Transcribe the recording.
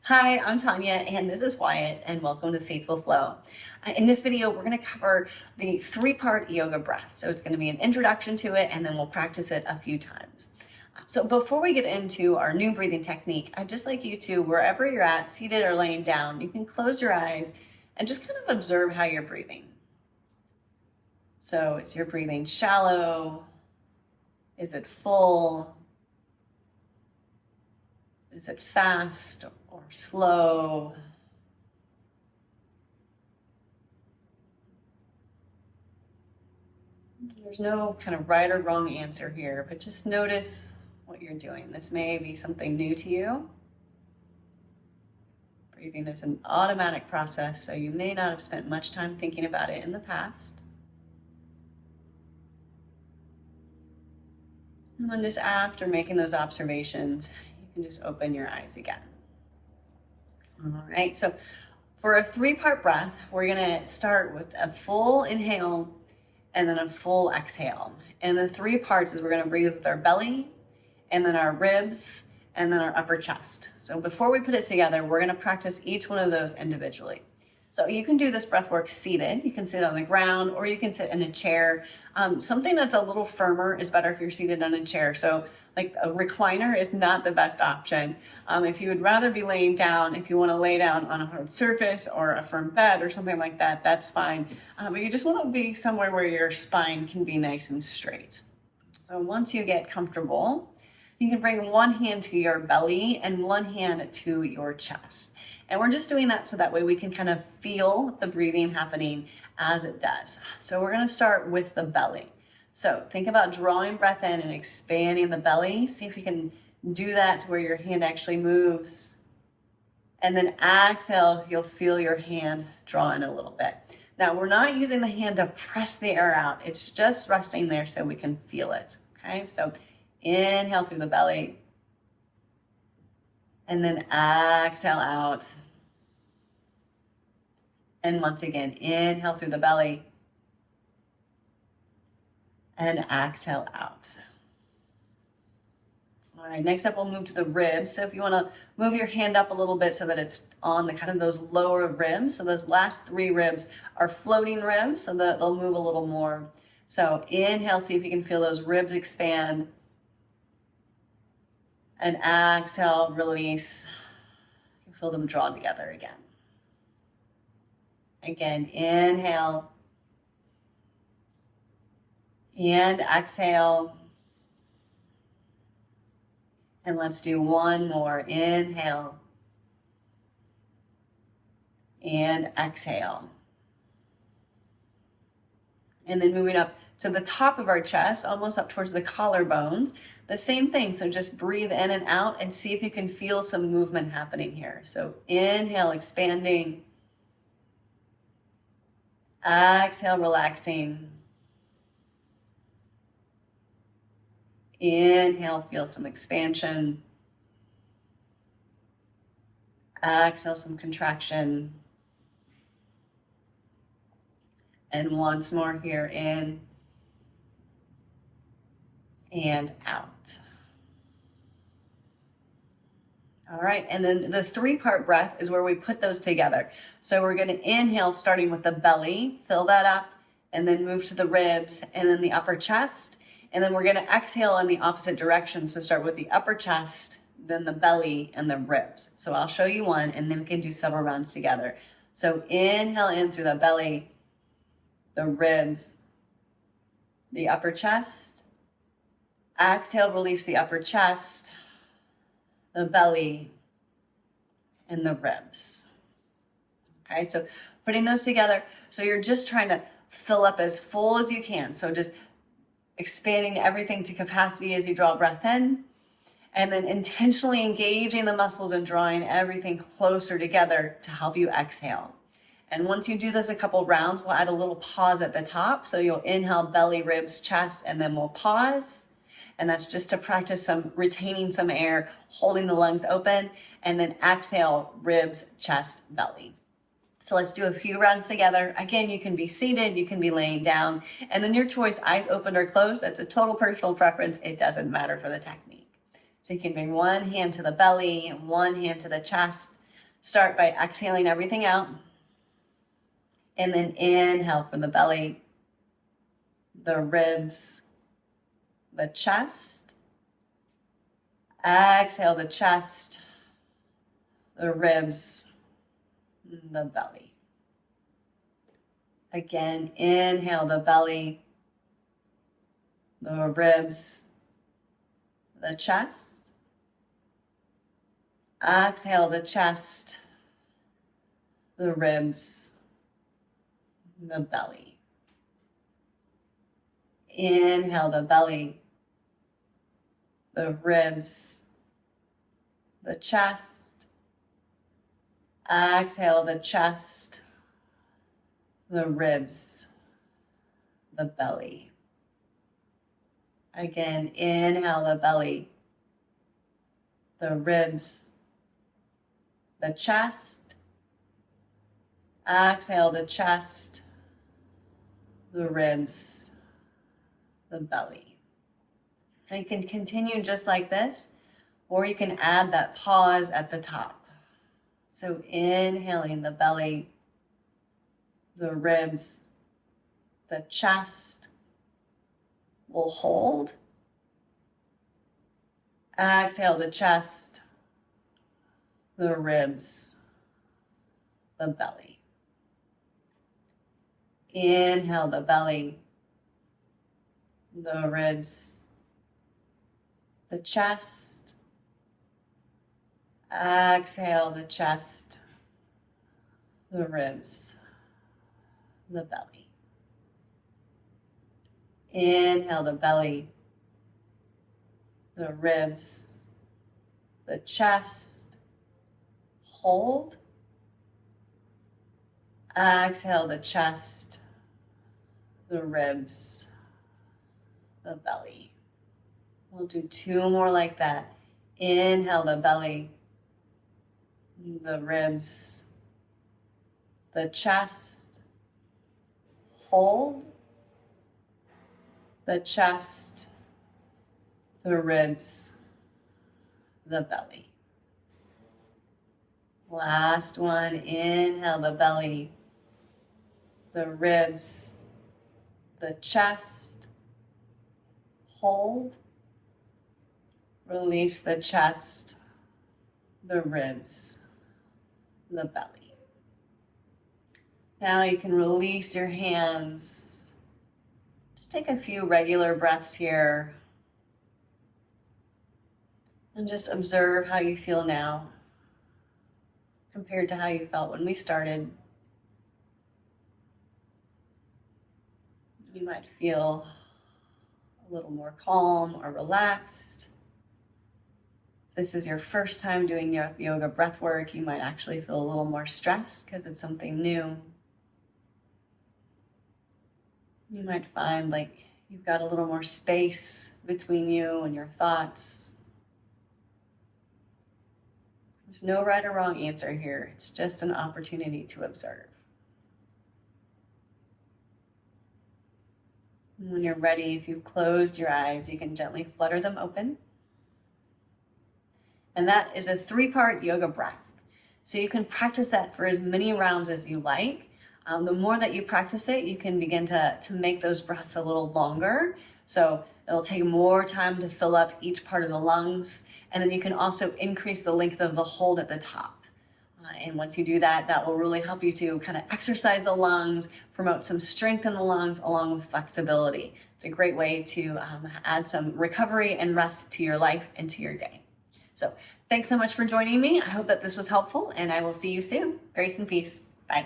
Hi, I'm Tanya, and this is Wyatt, and welcome to Faithful Flow. In this video, we're going to cover the three-part yoga breath. So it's going to be an introduction to it, and then we'll practice it a few times. So before we get into our new breathing technique, I'd just like you to, wherever you're at, seated or laying down, you can close your eyes and just kind of observe how you're breathing. So is your breathing shallow? Is it full? Is it fast or slow? There's no kind of right or wrong answer here, but just notice what you're doing. This may be something new to you. Breathing is an automatic process, so you may not have spent much time thinking about it in the past. And then just after making those observations, you can just open your eyes again. All right, so for a three-part breath, we're gonna start with a full inhale and then a full exhale. And the three parts is we're gonna breathe with our belly, and then our ribs, and then our upper chest. So before we put it together, we're gonna practice each one of those individually. So you can do this breath work seated. You can sit on the ground, or you can sit in a chair. Something that's a little firmer is better if you're seated on a chair. So like a recliner is not the best option. If you would rather be laying down, if you want to lay down on a hard surface or a firm bed or something like that, that's fine. But you just want to be somewhere where your spine can be nice and straight. So once you get comfortable, you can bring one hand to your belly and one hand to your chest. And we're just doing that so that way we can kind of feel the breathing happening as it does. So we're going to start with the belly. So think about drawing breath in and expanding the belly. See if you can do that to where your hand actually moves. And then exhale, you'll feel your hand draw in a little bit. Now, we're not using the hand to press the air out. It's just resting there so we can feel it. Okay, so inhale through the belly. And then exhale out. And once again, inhale through the belly. And exhale out. All right, next up, we'll move to the ribs. So if you want to move your hand up a little bit so that it's on the kind of those lower ribs. So those last three ribs are floating ribs, so that they'll move a little more. So inhale, see if you can feel those ribs expand. And exhale, release. You can feel them draw together again. Again, inhale. And exhale. And let's do one more. Inhale. And exhale. And then moving up to the top of our chest, almost up towards the collarbones. The same thing, so just breathe in and out and see if you can feel some movement happening here. So inhale, expanding. Exhale, relaxing. Inhale, feel some expansion. Exhale, some contraction. And once more here, in and out. All right, and then the three-part breath is where we put those together. So we're gonna inhale, starting with the belly, fill that up, and then move to the ribs, and then the upper chest. And then we're gonna exhale in the opposite direction. So start with the upper chest, then the belly, and the ribs. So I'll show you one, and then we can do several rounds together. So inhale in through the belly, the ribs, the upper chest. Exhale, release the upper chest, the belly, and the ribs. Okay, so putting those together. So you're just trying to fill up as full as you can. So just expanding everything to capacity as you draw breath in, and then intentionally engaging the muscles and drawing everything closer together to help you exhale. And once you do this a couple rounds, we'll add a little pause at the top. So you'll inhale, belly, ribs, chest, and then we'll pause. And that's just to practice some retaining some air, holding the lungs open, and then exhale, ribs, chest, belly. So let's do a few rounds together. Again, you can be seated, you can be laying down, and then your choice, eyes open or closed. That's a total personal preference. It doesn't matter for the technique. So you can bring one hand to the belly and one hand to the chest. Start by exhaling everything out. And then inhale from the belly, the ribs, the chest. Exhale the chest, the ribs, the belly. Again, inhale the belly, the ribs, the chest. Exhale the chest, the ribs, the belly. Inhale the belly, the ribs, the chest. Exhale the chest, the ribs, the belly. Again, inhale the belly, the ribs, the chest. Exhale the chest, the ribs, the belly. And you can continue just like this, or you can add that pause at the top. So inhaling the belly, the ribs, the chest. We'll hold. Exhale the chest, the ribs, the belly. Inhale the belly, the ribs, the chest. Exhale the chest, the ribs, the belly. Inhale the belly, the ribs, the chest. Hold. Exhale the chest, the ribs, the belly. We'll do 2 more like that. Inhale the belly, the ribs, the chest. Hold. The chest, the ribs, the belly. Last one, inhale the belly, the ribs, the chest. Hold. Release the chest, the ribs, the belly. Now you can release your hands. Just take a few regular breaths here and just observe how you feel now compared to how you felt when we started. You might feel a little more calm or relaxed. If this is your first time doing yoga breath work, you might actually feel a little more stressed because it's something new. You might find like you've got a little more space between you and your thoughts. There's no right or wrong answer here. It's just an opportunity to observe. And when you're ready, if you've closed your eyes, you can gently flutter them open. And that is a 3-part yoga breath. So you can practice that for as many rounds as you like. The more that you practice it, you can begin to make those breaths a little longer. So it'll take more time to fill up each part of the lungs. And then you can also increase the length of the hold at the top. And once you do that, that will really help you to kind of exercise the lungs, promote some strength in the lungs along with flexibility. It's a great way to add some recovery and rest to your life and to your day. So thanks so much for joining me. I hope that this was helpful, and I will see you soon. Grace and peace. Bye.